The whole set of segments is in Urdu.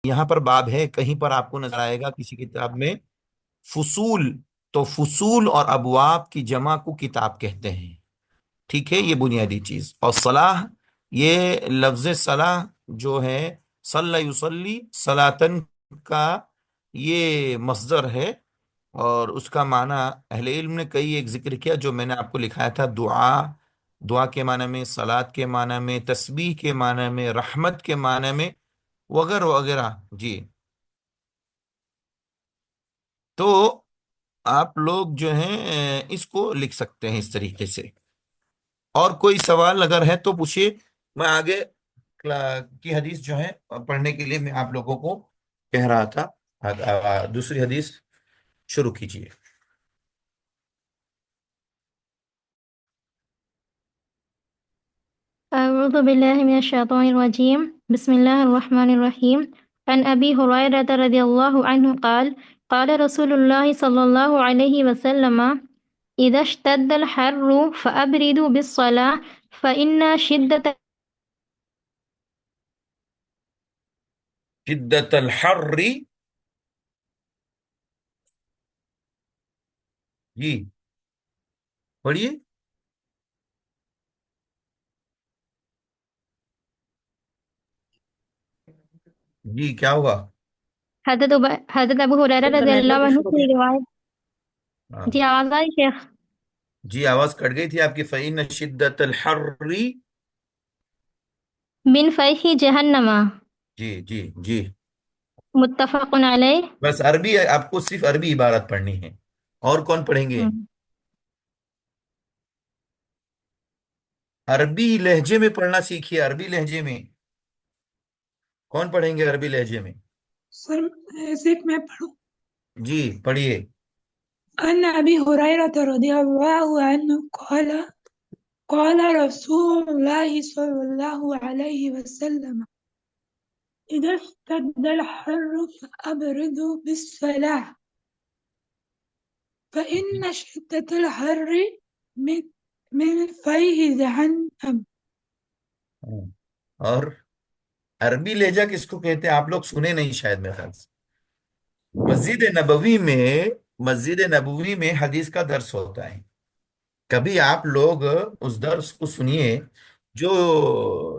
یہاں پر باب ہے، کہیں پر آپ کو نظر آئے گا کسی کتاب میں فصول، تو فصول اور ابواب کی جمع کو کتاب کہتے ہیں. ٹھیک ہے، یہ بنیادی چیز. اور صلاح، یہ لفظ صلاح جو ہے، صلی یصلی صلاتن کا یہ مصدر ہے، اور اس کا معنی اہل علم نے کئی ایک ذکر کیا جو میں نے آپ کو لکھایا تھا: دعا، دعا کے معنی میں، صلات کے معنی میں، تسبیح کے معنی میں، رحمت کے معنی میں، وغیرہ وغیرہ. جی، تو آپ لوگ جو ہیں اس کو لکھ سکتے ہیں اس طریقے سے. اور کوئی سوال اگر ہے تو پوچھیے. میں آگے کی حدیث جو ہے پڑھنے کے لیے میں آپ لوگوں کو کہہ رہا تھا. دوسری حدیث شروع کیجیے. أعوذ بالله من الشيطان الرجيم. بسم الله الرحمن الرحيم. عن أبي هريرة رضي الله عنه قال قال رسول الله صلى الله عليه وسلم إذا اشتد الحر فأبردوا بالصلاة فإن شدة شدت الحر. جی پڑھیے. جی کیا ہوا؟ حضرت ابو ہریرہ تو رضی نیٹ اللہ ورک عنہ ایشو ہو کی گیا. روایت. ہاں. جی آواز آئی شیخ؟ جی آواز کٹ گئی تھی آپ کی. فَإِنَّ شِدَّةَ الْحَرِّ. من فیح جہنم. جی جی جی. متفق علیہ. بس عربی، آپ کو صرف عربی عبارت پڑھنی ہے. اور کون پڑھیں گے؟ عربی لہجے میں پڑھنا سیکھیے. عربی لہجے میں کون پڑھیں گے؟ عربی لہجے میں سر ایسے میں پڑھوں. جی پڑھیے. عن أبي هريرة رضي الله عنه قال قال رسول الله صلى الله عليه وسلم إذا اشتد الحر فأبردوا بالصلاة فإن شدة الحر من من فيه جهنم. اور عربی لہجہ کس کو کہتے ہیں؟ آپ لوگ سنے نہیں شاید میرے خیال سے. مسجد نبوی میں، مسجد نبوی میں حدیث کا درس ہوتا ہے. کبھی آپ لوگ اس درس کو سنیے. جو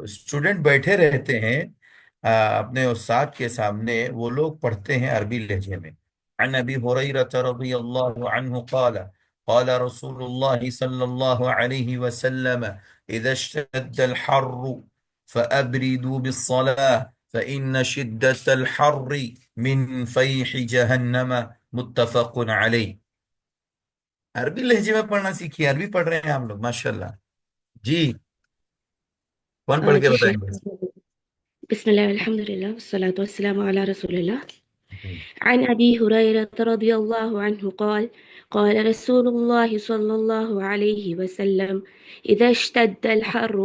اسٹوڈنٹ بیٹھے رہتے ہیں اپنے استاد کے سامنے، وہ لوگ پڑھتے ہیں عربی لہجے میں. عن ابی ہریرہ رضی اللہ عنہ قال قال رسول اللہ صلی اللہ علیہ وسلم اذا اشتد الحر فابردوا بالصلاة فإن شدة الحر من فیح جہنم. متفق علیہ. عربی لہجے میں پڑھنا سیکھیے. عربی پڑھ رہے ہیں ہم لوگ ماشاءاللہ. جی کون پڑھ کے جی بتائیں شیخ. گے؟ بسم الله والحمد لله والصلاة والسلام على رسول الله. جی. عن أبي هريرة رضي الله عنه قال قال رسول الله صلى الله عليه وسلم إذا اشتد الحر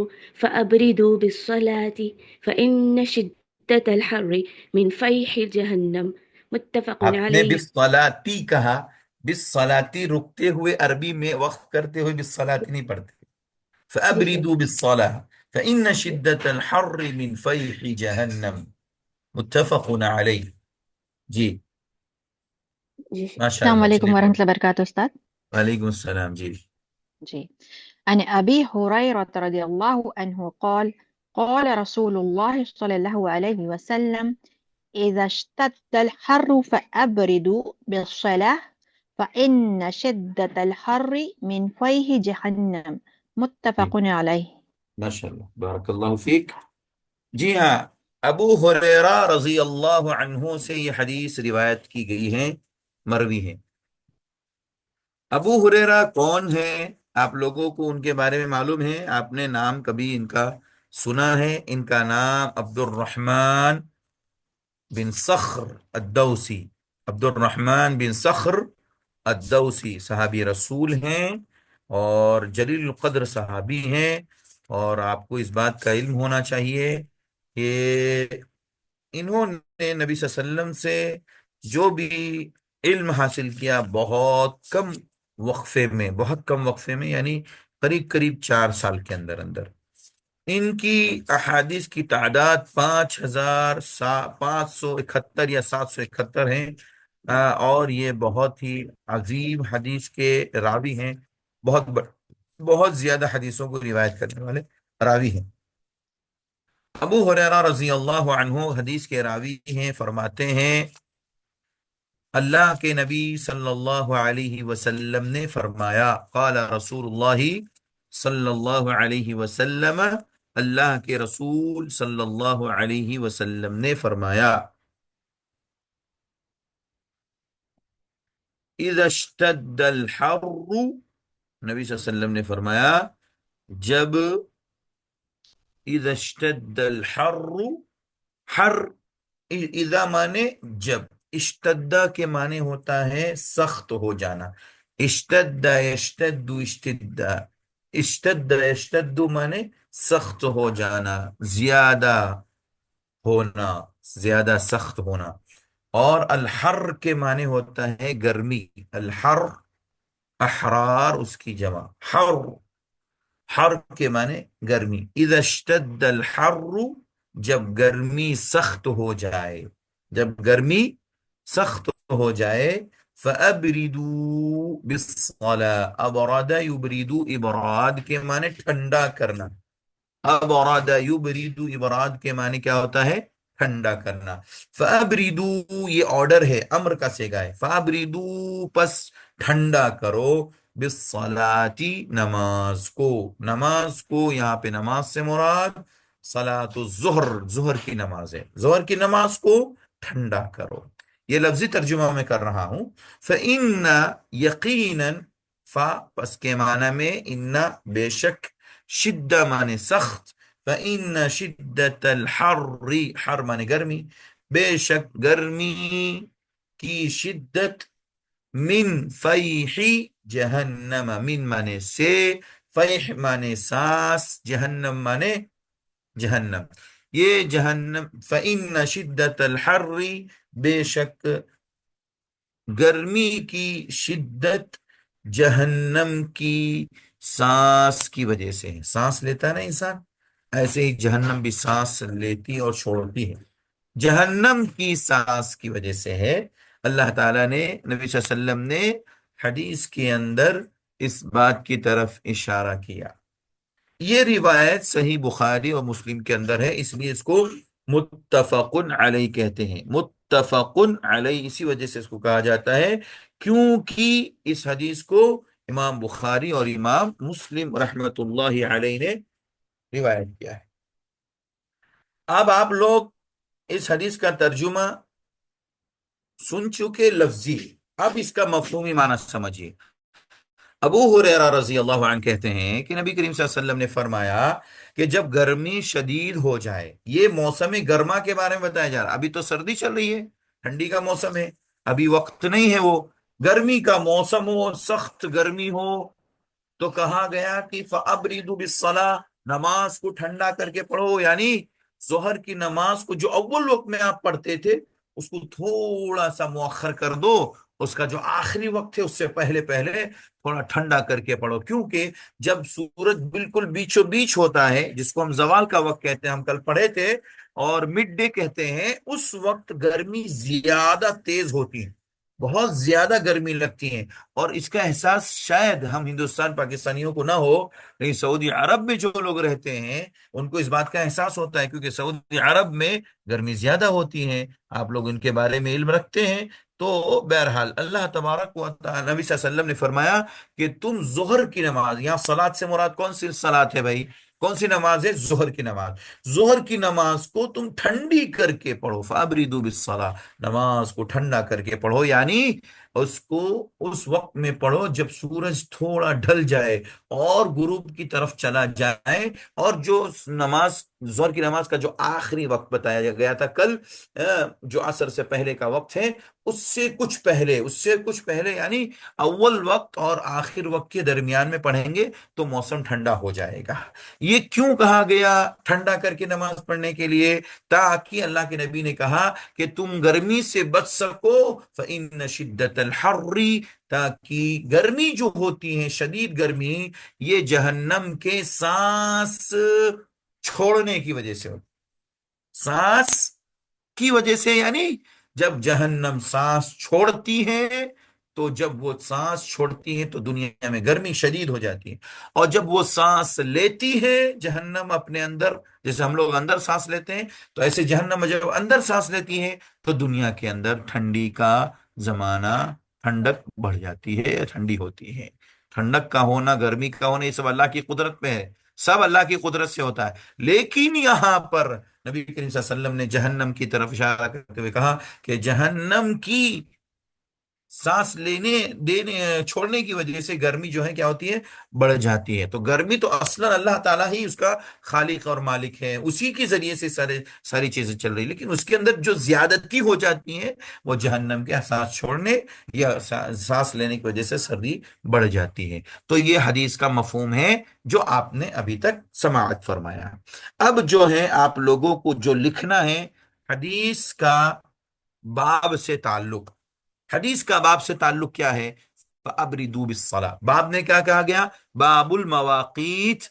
فأبردوا بالصلاة فإن شدة الحر من فيح جهنم. متفق آپ نے عليه. بالصلاتی کہا. بالصلاتی رکتے ہوئے عربی میں وقف کرتے ہوئے بالصلاتی نہیں پڑھتے. جی شیخ. فأبردوا بالصلاة فإن شدة الحر من فيح جہنم. متفق علیہ. جی جی شیخ. ماشاء السلام اللہ. علیکم چلیے ورحمۃ پڑھیں. اللہ وبرکاتہ استاد. وعلیکم السلام. جی جی. عن أبي هريرة رضي الله عنه قال قال رسول الله صلى الله عليه وسلم إذا اشتد الحر فأبردوا بالصلاة فإن شدة الحر من فيه جهنم. جی. متفق عليه. ماشاء اللہ، بارک اللہ فیک. جی ہاں، ابو ہریرہ رضی اللہ عنہ سے یہ حدیث روایت کی گئی ہے، مروی ہے. ابو ہریرہ کون ہے؟ آپ لوگوں کو ان کے بارے میں معلوم ہے؟ آپ نے نام کبھی ان کا سنا ہے؟ ان کا نام عبد الرحمن بن صخر الدوسی. عبد الرحمن بن صخر الدوسی صحابی رسول ہیں اور جلیل القدر صحابی ہیں. اور آپ کو اس بات کا علم ہونا چاہیے کہ انہوں نے نبی صلی اللہ علیہ وسلم سے جو بھی علم حاصل کیا، بہت کم وقفے میں، بہت کم وقفے میں، یعنی قریب قریب 4 سال کے اندر اندر. ان کی احادیث کی تعداد 5,571 یا 771 ہیں، اور یہ بہت ہی عظیم حدیث کے راوی ہیں، بہت زیادہ حدیثوں کو روایت کرنے والے راوی ہیں۔ ابو ہریرہ رضی اللہ عنہ حدیث کے راوی ہیں، فرماتے ہیں اللہ کے نبی صلی اللہ علیہ وسلم نے فرمایا، قال رسول اللہ صلی اللہ علیہ وسلم، اللہ کے رسول صلی اللہ علیہ وسلم نے فرمایا، اذا اشتد الحر، نبی صلی اللہ علیہ وسلم نے فرمایا جب، اذا اشتد الحر، حر، اذا مانے جب، اشتدہ کے معنی ہوتا ہے سخت ہو جانا، اشتد یشتد اشتدا، اشتد یشتد مانے سخت ہو جانا، زیادہ ہونا، زیادہ سخت ہونا، اور الحر کے معنی ہوتا ہے گرمی، الحر، احرار اس کی جمع، حر، حر کے معنی گرمی، اذا اشتد الحر، جب گرمی سخت ہو جائے، جب گرمی سخت ہو جائے، فَأَبْرِدُوا بِالصَّلَاةِ، ابرد یبرد، ابراد کے معنی ٹھنڈا کرنا، ابرد یبرد، ابراد کے معنی کیا ہوتا ہے؟ ٹھنڈا کرنا۔ فَأَبْرِدُوا، یہ آرڈر ہے، امر کا صیغہ ہے، فَأَبْرِدُوا، پس ٹھنڈا کرو، بالصلاة، نماز کو، نماز کو، یہاں پہ نماز سے مراد صلاۃ الظہر، ظہر کی نماز ہے، ظہر کی نماز کو ٹھنڈا کرو۔ یہ لفظی ترجمہ میں کر رہا ہوں۔ فَإِنَّ، یقیناً، فا پس کے معنی میں، ان بے شک، شدہ معنی سخت، فَإِنَّ شِدَّةَ الْحَرِّ، حر معنی گرمی، بے شک گرمی کی شدت، من فیح جہنم، من معنی سے، فیح معنی سانس، جہنم معنی جہنم، یہ جہنم، فَإِنَّ شِدَّةَ الْحَرِّ، بے شک گرمی کی شدت، جہنم کی سانس کی وجہ سے ہے، سانس لیتا ہے نا انسان، ایسے ہی جہنم بھی سانس لیتی اور چھوڑتی ہے، جہنم کی سانس کی وجہ سے ہے۔ اللہ تعالیٰ نے، نبی صلی اللہ علیہ وسلم نے حدیث کے اندر اس بات کی طرف اشارہ کیا۔ یہ روایت صحیح بخاری اور مسلم کے اندر ہے، اس لیے اس کو متفق علیہ کہتے ہیں، متفق علیہ اسی وجہ سے اس کو کہا جاتا ہے کیونکہ اس حدیث کو امام بخاری اور امام مسلم رحمت اللہ علیہ نے روایت کیا ہے۔ اب آپ لوگ اس حدیث کا ترجمہ سن چکے لفظی، اب اس کا مفہومی معنی سمجھیے۔ ابو ہریرہ رضی اللہ عنہ کہتے ہیں کہ نبی کریم صلی اللہ علیہ وسلم نے فرمایا کہ جب گرمی شدید ہو جائے، یہ موسم گرما کے بارے میں بتایا جا رہا، ابھی تو سردی چل رہی ہے، ٹھنڈی کا موسم ہے، ابھی وقت نہیں ہے، وہ گرمی کا موسم ہو، سخت گرمی ہو، تو کہا گیا کہ فَأَبْرِدُوا بِالصَّلَاةِ، نماز کو ٹھنڈا کر کے پڑھو، یعنی ظہر کی نماز کو جو اول وقت میں آپ پڑھتے تھے اس کو تھوڑا سا مؤخر کر دو، اس کا جو آخری وقت ہے اس سے پہلے پہلے تھوڑا ٹھنڈا کر کے پڑھو، کیونکہ جب سورج بالکل بیچو بیچ ہوتا ہے، جس کو ہم زوال کا وقت کہتے ہیں، ہم کل پڑھے تھے، اور مڈ ڈے کہتے ہیں، اس وقت گرمی زیادہ تیز ہوتی ہے، بہت زیادہ گرمی لگتی ہے، اور اس کا احساس شاید ہم ہندوستان پاکستانیوں کو نہ ہو، لیکن سعودی عرب میں جو لوگ رہتے ہیں ان کو اس بات کا احساس ہوتا ہے، کیونکہ سعودی عرب میں گرمی زیادہ ہوتی ہے، آپ لوگ ان کے بارے میں علم رکھتے ہیں۔ تو بہرحال اللہ تبارک و تعالی، نبی صلی اللہ علیہ وسلم نے فرمایا کہ تم ظہر کی نماز، یہاں صلاۃ سے مراد کون سی صلاۃ ہے بھائی؟ کون سی نماز ہے؟ ظہر کی نماز، ظہر کی نماز کو تم ٹھنڈی کر کے پڑھو، فَأَبْرِدُوا بِالصَّلَاةِ، نماز کو ٹھنڈا کر کے پڑھو، یعنی اس کو اس وقت میں پڑھو جب سورج تھوڑا ڈھل جائے اور غروب کی طرف چلا جائے، اور جو نماز، ظہر کی نماز کا جو آخری وقت بتایا گیا تھا کل، جو عصر سے پہلے کا وقت ہے، اس سے کچھ پہلے، اس سے کچھ پہلے، یعنی اول وقت اور آخر وقت کے درمیان میں پڑھیں گے تو موسم ٹھنڈا ہو جائے گا۔ یہ کیوں کہا گیا ٹھنڈا کر کے نماز پڑھنے کے لیے؟ تاکہ اللہ کے نبی نے کہا کہ تم گرمی سے بچ سکو، فَإِنَّ شِدَّةَ الْحَرِّ، تاکہ گرمی جو ہوتی ہے، شدید گرمی، یہ جہنم کے سانس چھوڑنے کی وجہ سے ہوتی ہے، سانس کی وجہ سے، یعنی جب جہنم سانس چھوڑتی ہے، تو جب وہ سانس چھوڑتی ہے تو دنیا میں گرمی شدید ہو جاتی ہے، اور جب وہ سانس لیتی ہے جہنم اپنے اندر، جیسے ہم لوگ اندر سانس لیتے ہیں، تو ایسے جہنم جب اندر سانس لیتی ہے تو دنیا کے اندر ٹھنڈی کا زمانہ، ٹھنڈک بڑھ جاتی ہے، ٹھنڈی ہوتی ہے۔ ٹھنڈک کا ہونا، گرمی کا ہونا، یہ سب اللہ کی قدرت پہ ہے، سب اللہ کی قدرت سے ہوتا ہے۔ لیکن یہاں پر نبی کریم صلی اللہ علیہ وسلم نے جہنم کی طرف اشارہ کرتے ہوئے کہا کہ جہنم کی سانس لینے دینے چھوڑنے کی وجہ سے گرمی جو ہے کیا ہوتی ہے، بڑھ جاتی ہے۔ تو گرمی تو اصلا اللہ تعالیٰ ہی اس کا خالق اور مالک ہے، اسی کے ذریعے سے ساری چیزیں چل رہی، لیکن اس کے اندر جو زیادتی ہو جاتی ہے وہ جہنم کے سانس چھوڑنے یا سانس لینے کی وجہ سے سردی بڑھ جاتی ہے۔ تو یہ حدیث کا مفہوم ہے جو آپ نے ابھی تک سماعت فرمایا۔ اب جو ہے آپ لوگوں کو جو لکھنا ہے، حدیث کا باب سے تعلق، حدیث کا باب سے تعلق کیا ہے؟ فَأَبْرِدُوا بِالصَّلَاةِ، باب میں کیا کہا گیا؟ باب المواقیت،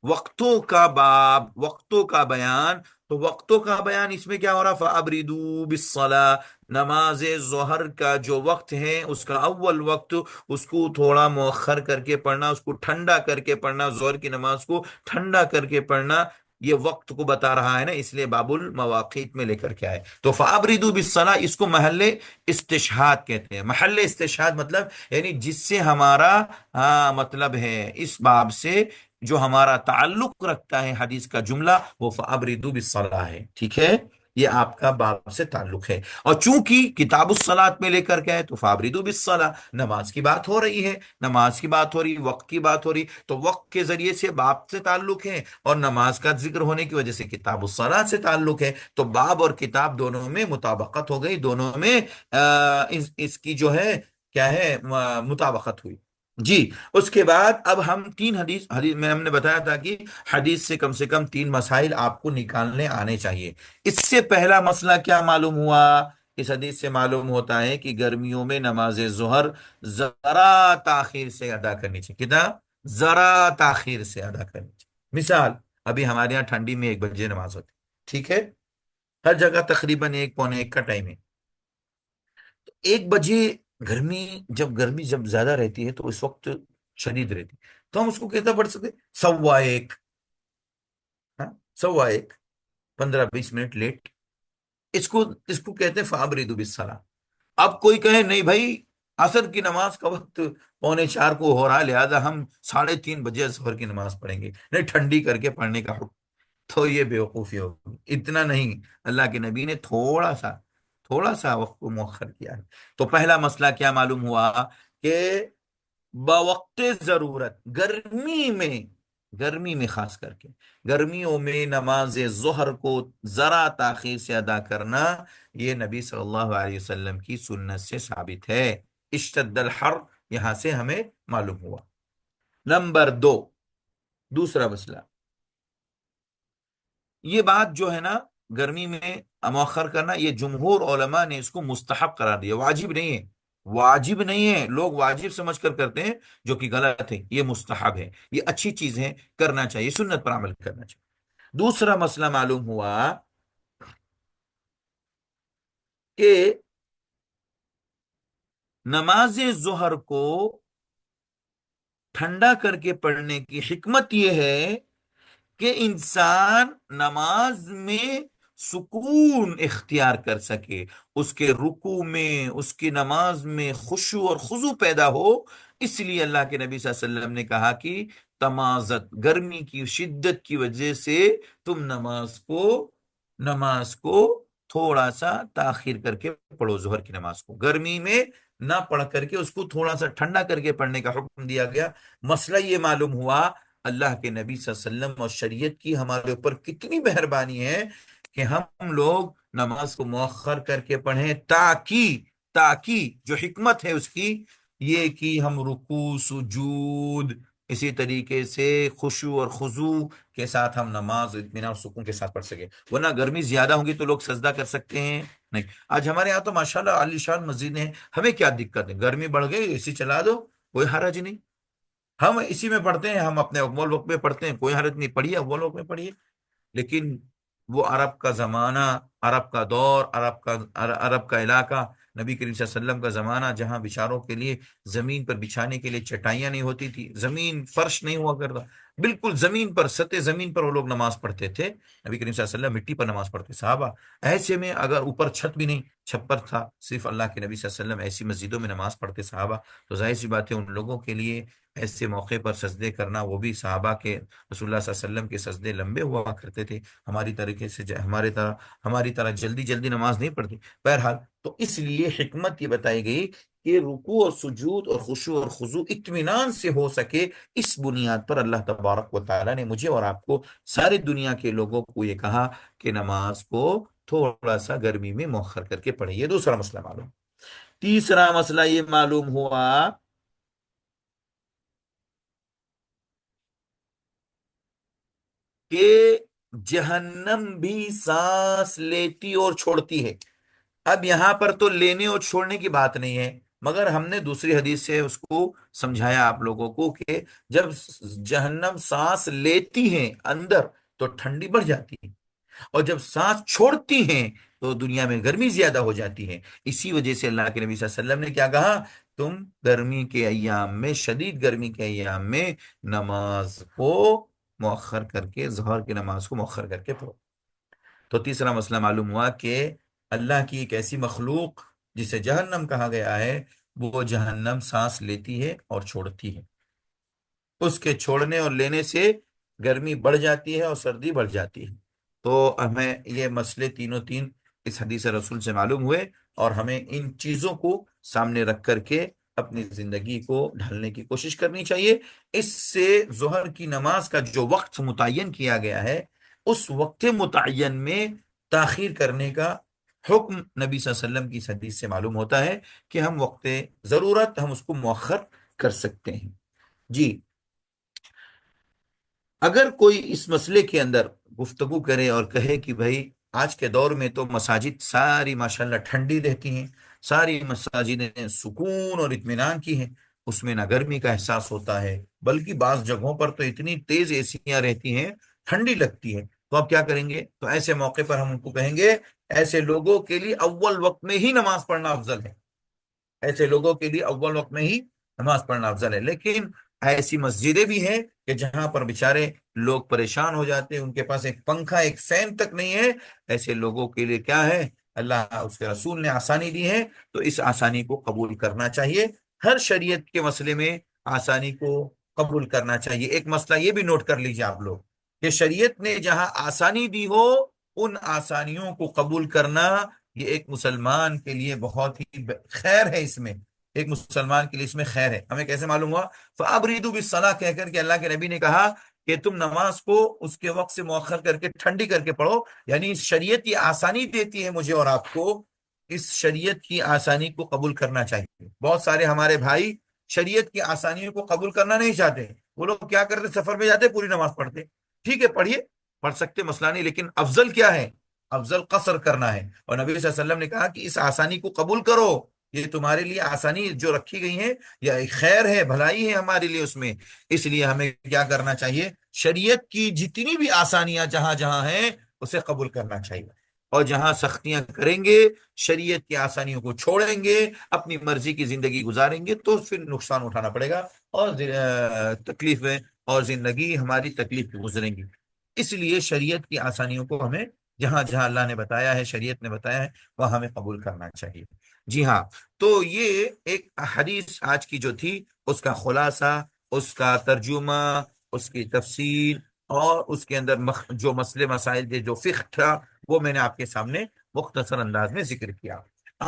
وقتوں کا باب، وقتوں کا بیان۔ تو وقتوں کا بیان اس میں کیا ہو رہا؟ فَأَبْرِدُوا بِالصَّلَاةِ، نماز ظہر کا جو وقت ہے اس کا اول وقت، اس کو تھوڑا مؤخر کر کے پڑھنا، اس کو ٹھنڈا کر کے پڑھنا، ظہر کی نماز کو ٹھنڈا کر کے پڑھنا، یہ وقت کو بتا رہا ہے نا، اس لیے باب المواقیت میں لے کر کے آئے۔ تو فَأَبْرِدُوا بِالصَّلَاةِ، اس کو محل استشہاد کہتے ہیں۔ محل استشہاد مطلب یعنی جس سے ہمارا مطلب ہے، اس باب سے جو ہمارا تعلق رکھتا ہے حدیث کا جملہ، وہ فَأَبْرِدُوا بِالصَّلَاةِ ہے، ٹھیک ہے؟ یہ آپ کا باب سے تعلق ہے، اور چونکہ کتاب الصلاۃ میں لے کر کے ہے تو فَأَبْرِدُوا بِالصَّلَاةِ، نماز کی بات ہو رہی ہے، نماز کی بات ہو رہی، وقت کی بات ہو رہی، تو وقت کے ذریعے سے باب سے تعلق ہے، اور نماز کا ذکر ہونے کی وجہ سے کتاب الصلاۃ سے تعلق ہے، تو باب اور کتاب دونوں میں مطابقت ہو گئی، دونوں میں اس کی جو ہے کیا ہے، مطابقت ہوئی۔ جی، اس کے بعد اب ہم تین حدیث میں ہم نے بتایا تھا کہ حدیث سے کم تین مسائل آپ کو نکالنے آنے چاہیے۔ اس سے پہلا مسئلہ کیا معلوم ہوا؟ اس حدیث سے معلوم ہوتا ہے کہ گرمیوں میں نماز ظہر ذرا تاخیر سے ادا کرنی چاہیے۔ کتنا؟ ذرا تاخیر سے ادا کرنی چاہیے۔ مثال، ابھی ہمارے یہاں ٹھنڈی میں 1 بجے نماز ہوتی ہے، ٹھیک ہے؟ ہر جگہ تقریباً 1 پونے 1 کا ٹائم ہے۔ 1 بجے گرمی جب زیادہ رہتی ہے تو اس وقت شدید رہتی ہے، تو ہم اس کو کہتا پڑھ سکتے 1:15، ہاں 1:15، 15-20 منٹ لیٹ، اس کو کہتے ہیں فَأَبْرِدُوا بِالصَّلَاةِ۔ اب کوئی کہے نہیں بھائی، عصر کی نماز کا وقت 3:45 کو ہو رہا، لہذا ہم 3:30 بجے ظہر کی نماز پڑھیں گے، نہیں ٹھنڈی کر کے پڑھنے کا حکم، تو یہ بیوقوفی ہوگی، اتنا نہیں، اللہ کے نبی نے تھوڑا سا وقت کو مؤخر کیا ہے۔ تو پہلا مسئلہ کیا معلوم ہوا کہ بوقت ضرورت، گرمی میں خاص کر کے گرمیوں میں نماز ظہر کو ذرا تاخیر سے ادا کرنا، یہ نبی صلی اللہ علیہ وسلم کی سنت سے ثابت ہے۔ اشتد الحر یہاں سے ہمیں معلوم ہوا۔ نمبر 2، دوسرا مسئلہ، یہ بات جو ہے نا گرمی میں مؤخر کرنا، یہ جمہور علماء نے اس کو مستحب قرار دیا، واجب نہیں ہے، واجب نہیں ہے، لوگ واجب سمجھ کر کرتے ہیں جو کہ غلط ہے، یہ مستحب ہے، یہ اچھی چیز ہے، کرنا چاہیے، سنت پر عمل کرنا چاہیے۔ دوسرا مسئلہ معلوم ہوا کہ نماز ظہر کو ٹھنڈا کر کے پڑھنے کی حکمت یہ ہے کہ انسان نماز میں سکون اختیار کر سکے، اس کے رکوع میں، اس کی نماز میں خشوع اور خضوع پیدا ہو۔ اس لیے اللہ کے نبی صلی اللہ علیہ وسلم نے کہا کہ تمازت، گرمی کی شدت کی وجہ سے تم نماز کو تھوڑا سا تاخیر کر کے پڑھو، ظہر کی نماز کو گرمی میں نہ پڑھ کر کے اس کو تھوڑا سا ٹھنڈا کر کے پڑھنے کا حکم دیا گیا۔ مسئلہ یہ معلوم ہوا اللہ کے نبی صلی اللہ علیہ وسلم اور شریعت کی ہمارے اوپر کتنی مہربانی ہے کہ ہم لوگ نماز کو مؤخر کر کے پڑھیں، تاکہ جو حکمت ہے اس کی یہ کہ ہم رکوع، سجود، اسی طریقے سے خشوع اور خضوع کے ساتھ ہم نماز اطمینان اور سکون کے ساتھ پڑھ سکیں، ورنہ گرمی زیادہ ہوگی تو لوگ سجدہ کر سکتے ہیں نہیں۔ آج ہمارے یہاں تو ماشاءاللہ عالی شان مسجد ہیں، ہمیں کیا دقت ہے، گرمی بڑھ گئی اسی چلا دو، کوئی حرج نہیں، ہم اسی میں پڑھتے ہیں، ہم اپنے اول وقت میں پڑھتے ہیں، کوئی حرج نہیں، پڑھیے اول وقت میں پڑھیے، لیکن وہ عرب کا زمانہ، عرب کا دور، عرب کا علاقہ، نبی کریم صلی اللہ علیہ وسلم کا زمانہ، جہاں بیچاروں کے لیے زمین پر بچھانے کے لیے چٹائیاں نہیں ہوتی تھی، زمین فرش نہیں ہوا کرتا، بالکل زمین پر، سطح زمین پر وہ لوگ نماز پڑھتے تھے۔ نبی کریم صلی اللہ علیہ وسلم مٹی پر نماز پڑھتے صحابہ۔ ایسے میں اگر اوپر چھت بھی نہیں، چھپر تھا، صرف اللہ کے نبی صلی اللہ علیہ وسلم ایسی مسجدوں میں نماز پڑھتے صحابہ، تو ظاہر سی بات ہے ان لوگوں کے لیے ایسے موقع پر سجدے کرنا، وہ بھی صحابہ کے، رسول اللہ صلی اللہ علیہ وسلم کے سجدے لمبے ہوا کرتے تھے، ہماری طریقے سے ہماری طرح جلدی جلدی نماز نہیں پڑھتی۔ بہرحال تو اس لیے حکمت یہ بتائی گئی کہ رکوع اور سجود اور خشوع اور خضوع اطمینان سے ہو سکے، اس بنیاد پر اللہ تبارک و تعالیٰ نے مجھے اور آپ کو، ساری دنیا کے لوگوں کو یہ کہا کہ نماز کو تھوڑا سا گرمی میں مؤخر کر کے پڑھیں۔ یہ دوسرا مسئلہ معلوم۔ تیسرا مسئلہ یہ معلوم ہوا کہ جہنم بھی سانس لیتی اور چھوڑتی ہے۔ اب یہاں پر تو لینے اور چھوڑنے کی بات نہیں ہے، مگر ہم نے دوسری حدیث سے اس کو سمجھایا آپ لوگوں کو کہ جب جہنم سانس لیتی ہیں اندر تو ٹھنڈی بڑھ جاتی ہے، اور جب سانس چھوڑتی ہیں تو دنیا میں گرمی زیادہ ہو جاتی ہے۔ اسی وجہ سے اللہ کے نبی صلی اللہ علیہ وسلم نے کیا کہا؟ تم گرمی کے ایام میں، شدید گرمی کے ایام میں نماز کو مؤخر کر کے، ظہر کی نماز کو مؤخر کر کے پڑھو۔ تو تیسرا مسئلہ معلوم ہوا کہ اللہ کی ایک ایسی مخلوق جسے جہنم کہا گیا ہے، وہ جہنم سانس لیتی ہے اور چھوڑتی ہے، اس کے چھوڑنے اور لینے سے گرمی بڑھ جاتی ہے اور سردی بڑھ جاتی ہے۔ تو ہمیں یہ مسئلے تینوں تین اس حدیث رسول سے معلوم ہوئے، اور ہمیں ان چیزوں کو سامنے رکھ کر کے اپنی زندگی کو ڈھالنے کی کوشش کرنی چاہیے۔ اس سے ظہر کی نماز کا جو وقت متعین کیا گیا ہے، اس وقت متعین میں تاخیر کرنے کا حکم نبی صلی اللہ علیہ وسلم کی اس حدیث سے معلوم ہوتا ہے کہ ہم وقت ضرورت ہم اس کو مؤخر کر سکتے ہیں۔ جی، اگر کوئی اس مسئلے کے اندر گفتگو کرے اور کہے کہ بھائی آج کے دور میں تو مساجد ساری ماشاءاللہ ٹھنڈی رہتی ہیں، ساری مساجدیں سکون اور اطمینان کی ہیں، اس میں نہ گرمی کا احساس ہوتا ہے، بلکہ بعض جگہوں پر تو اتنی تیز ایسیاں رہتی ہیں، ٹھنڈی لگتی ہے، تو آپ کیا کریں گے؟ تو ایسے موقع پر ہم ان کو کہیں گے ایسے لوگوں کے لیے اول وقت میں ہی نماز پڑھنا افضل ہے، ایسے لوگوں کے لیے اول وقت میں ہی نماز پڑھنا افضل ہے۔ لیکن ایسی مسجدیں بھی ہیں کہ جہاں پر بےچارے لوگ پریشان ہو جاتے ہیں، ان کے پاس ایک پنکھا، ایک فین تک نہیں ہے، ایسے لوگوں کے لیے کیا ہے؟ اللہ اس کے رسول نے آسانی دی ہے، تو اس آسانی کو قبول کرنا چاہیے۔ ہر شریعت کے مسئلے میں آسانی کو قبول کرنا چاہیے۔ ایک مسئلہ یہ بھی نوٹ کر لیجیے آپ لوگ کہ شریعت نے جہاں آسانی دی ہو، ان آسانیوں کو قبول کرنا یہ ایک مسلمان کے لیے بہت ہی خیر ہے، اس میں ایک مسلمان کے لیے اس میں خیر ہے۔ ہمیں کیسے معلوم ہوا؟ فَأَبْرِدُوا بِالصَّلَاةِ کہہ کر کے اللہ کے نبی نے کہا کہ تم نماز کو اس کے وقت سے مؤخر کر کے ٹھنڈی کر کے پڑھو، یعنی شریعت یہ آسانی دیتی ہے مجھے اور آپ کو، اس شریعت کی آسانی کو قبول کرنا چاہیے۔ بہت سارے ہمارے بھائی شریعت کی آسانیوں کو قبول کرنا نہیں چاہتے، وہ لوگ کیا کرتے؟ سفر میں جاتے پوری نماز پڑھتے۔ ٹھیک ہے، پڑھیے، پڑھ سکتے، مسئلہ نہیں، لیکن افضل کیا ہے؟ افضل قصر کرنا ہے، اور نبی صلی اللہ علیہ وسلم نے کہا کہ اس آسانی کو قبول کرو، یہ تمہارے لیے آسانی جو رکھی گئی ہے یا خیر ہے، بھلائی ہے ہمارے لیے اس میں۔ اس لیے ہمیں کیا کرنا چاہیے؟ شریعت کی جتنی بھی آسانیاں جہاں جہاں ہیں اسے قبول کرنا چاہیے، اور جہاں سختیاں کریں گے، شریعت کی آسانیوں کو چھوڑیں گے، اپنی مرضی کی زندگی گزاریں گے، تو پھر نقصان اٹھانا پڑے گا، اور تکلیفیں اور زندگی ہماری تکلیف گزریں گی۔ اس لیے شریعت کی آسانیوں کو ہمیں جہاں جہاں اللہ نے بتایا ہے، شریعت نے بتایا ہے، وہ ہمیں قبول کرنا چاہیے۔ جی ہاں، تو یہ ایک حدیث آج کی جو تھی، اس کا خلاصہ، اس کا ترجمہ، اس کی تفصیل، اور اس کے اندر جو مسئلے مسائل کے جو فقہ تھا، وہ میں نے آپ کے سامنے مختصر انداز میں ذکر کیا۔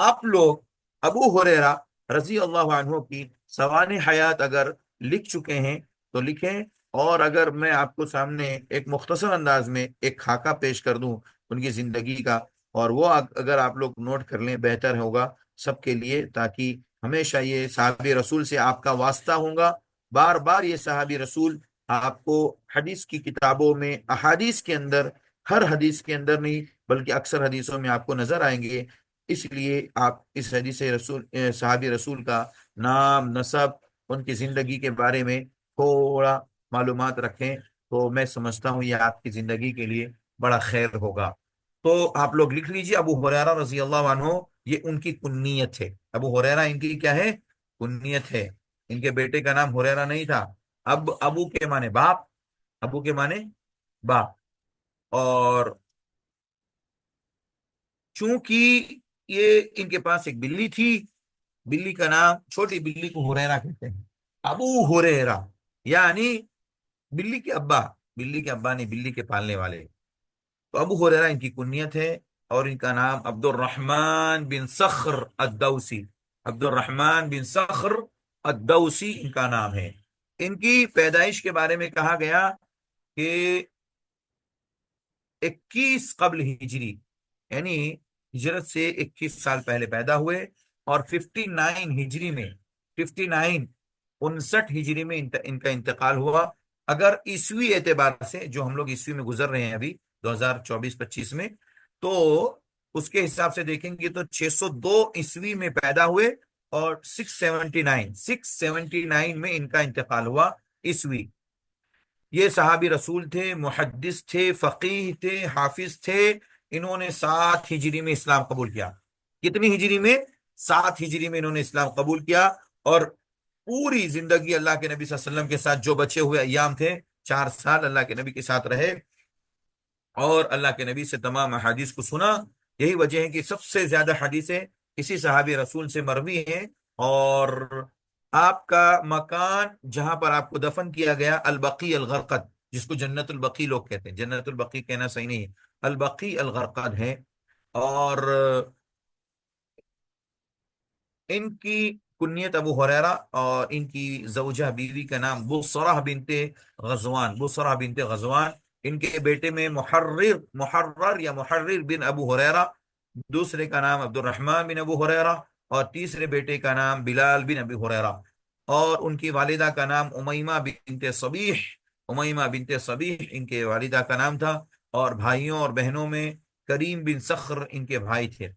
آپ لوگ ابو ہریرہ رضی اللہ عنہ کی سوانح حیات اگر لکھ چکے ہیں تو لکھیں، اور اگر میں آپ کو سامنے ایک مختصر انداز میں ایک خاکہ پیش کر دوں ان کی زندگی کا، اور وہ اگر آپ لوگ نوٹ کر لیں بہتر ہوگا سب کے لیے، تاکہ ہمیشہ یہ صحابی رسول سے آپ کا واسطہ ہوگا، بار بار یہ صحابی رسول آپ کو حدیث کی کتابوں میں، احادیث کے اندر، ہر حدیث کے اندر نہیں بلکہ اکثر حدیثوں میں آپ کو نظر آئیں گے۔ اس لیے آپ اس حدیث رسول، صحابی رسول کا نام، نسب، ان کی زندگی کے بارے میں تھوڑا معلومات رکھیں، تو میں سمجھتا ہوں یہ آپ کی زندگی کے لیے بڑا خیر ہوگا۔ تو آپ لوگ لکھ لیجیے، ابو ہریرہ رضی اللہ عنہ، یہ ان کی کنیت ہے۔ ابو ہریرہ ان کی کیا ہے؟ کنیت ہے۔ ان کے بیٹے کا نام ہریرہ نہیں تھا۔ اب ابو کے معنی باپ، ابو کے معنی باپ، اور چونکہ یہ ان کے پاس ایک بلی تھی، بلی کا نام، چھوٹی بلی کو ہریرہ کہتے ہیں، ابو ہریرہ، یعنی بلی کے ابا، بلی کے ابا نہیں، بلی کے پالنے والے۔ تو ابو ہریرہ ان کی کنیت ہے، اور ان کا نام عبد الرحمن بن صخر الدوسی، عبد الرحمن بن صخر الدوسی ان کا نام ہے۔ ان کی پیدائش کے بارے میں کہا گیا کہ 21 قبل ہجری، یعنی ہجرت سے 21 سال پہلے پیدا ہوئے، اور 59 ہجری میں، 59 59 ہجری میں ان کا انتقال ہوا۔ اگر عیسوی اعتبار سے، جو ہم لوگ عیسوی میں گزر رہے ہیں ابھی 2024-25 میں، تو اس کے حساب سے دیکھیں گے تو 602 عیسوی میں پیدا ہوئے، اور 679 میں ان کا انتقال ہوا عیسوی۔ یہ صحابی رسول تھے، محدث تھے، فقیہ تھے، حافظ تھے۔ انہوں نے 7 ہجری میں اسلام قبول کیا۔ کتنی ہجری میں؟ 7 ہجری میں انہوں نے اسلام قبول کیا، اور پوری زندگی اللہ کے نبی صلی اللہ علیہ وسلم کے ساتھ، جو بچے ہوئے ایام تھے 4 سال اللہ کے نبی کے ساتھ رہے، اور اللہ کے نبی سے تمام احادیث کو سنا۔ یہی وجہ ہے کہ سب سے زیادہ حدیثیں اسی صحابی رسول سے مروی ہیں۔ اور آپ کا مکان جہاں پر آپ کو دفن کیا گیا، البقیع الغرقد، جس کو جنت البقیع لوگ کہتے ہیں، جنت البقیع کہنا صحیح نہیں ہے، البقیع الغرقد ہے۔ اور ان کی کنیت ابو ہریرہ، اور ان کی زوجہ بیوی کا نام بصرہ بنت غزوان، بصرہ بنت غزوان۔ ان کے بیٹے میں محرر بن ابو ہریرہ، دوسرے کا نام عبد الرحمن بن ابو ہریرہ، اور تیسرے بیٹے کا نام بلال بن ابی ہریرہ، اور ان کی والدہ کا نام امیمہ بنت صبیح، امیمہ بنت صبیح ان کے والدہ کا نام تھا۔ اور بھائیوں اور بہنوں میں کریم بن صخر ان کے بھائی تھے،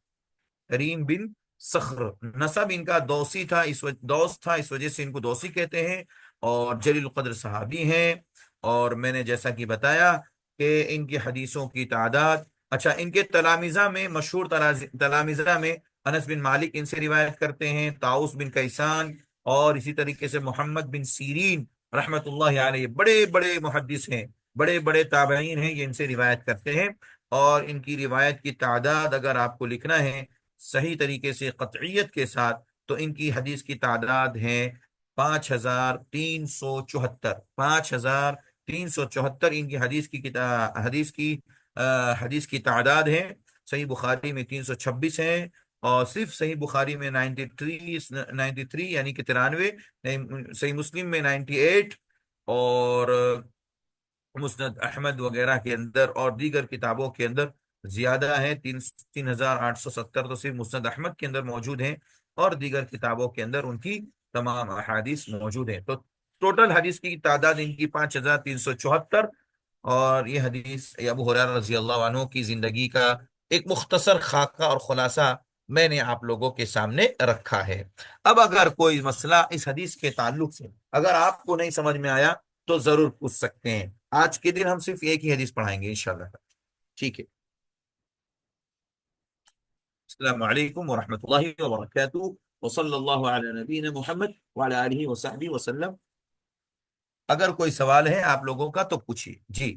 کریم بن صخر۔ نسب ان کا دوسی تھا، دوس تھا، اس وجہ سے ان کو دوسی کہتے ہیں، اور جلیل القدر صحابی ہیں۔ اور میں نے جیسا کہ بتایا کہ ان کی حدیثوں کی تعداد، اچھا، ان کے تلامذہ میں، مشہور تلامذہ میں انس بن مالک ان سے روایت کرتے ہیں، طاؤس بن کیسان، اور اسی طریقے سے محمد بن سیرین رحمت اللہ علیہ، بڑے بڑے محدث ہیں، بڑے بڑے تابعین ہیں، یہ ان سے روایت کرتے ہیں۔ اور ان کی روایت کی تعداد اگر آپ کو لکھنا ہے صحیح طریقے سے قطعیت کے ساتھ، تو ان کی حدیث کی تعداد ہے 5374، 5374 ان کی حدیث کی تعداد ہے۔ صحیح بخاری میں 326 ہیں، اور صرف صحیح بخاری میں 93 یعنی کہ 93، صحیح مسلم میں 98، اور مسند احمد وغیرہ کے اندر اور دیگر کتابوں کے اندر زیادہ ہیں، 3870 تو صرف مسند احمد کے اندر موجود ہیں، اور دیگر کتابوں کے اندر ان کی تمام احادیث موجود ہیں۔ تو ٹوٹل حدیث کی تعداد ان کی 5374، اور یہ حدیث ابو ہریرہ رضی اللہ عنہ کی زندگی کا ایک مختصر خاکہ اور خلاصہ میں نے آپ لوگوں کے سامنے رکھا ہے۔ اب اگر کوئی مسئلہ اس حدیث کے تعلق سے اگر آپ کو نہیں سمجھ میں آیا تو ضرور پوچھ سکتے ہیں۔ آج کے دن ہم صرف ایک ہی حدیث پڑھائیں گے انشاءاللہ۔ ٹھیک ہے، السلام علیکم ورحمۃ اللہ وبرکاتہ، وصلی اللہ علی نبینا محمد وعلی آلہ وصحبہ وسلم۔ اگر کوئی سوال ہے آپ لوگوں کا تو پوچھیے جی۔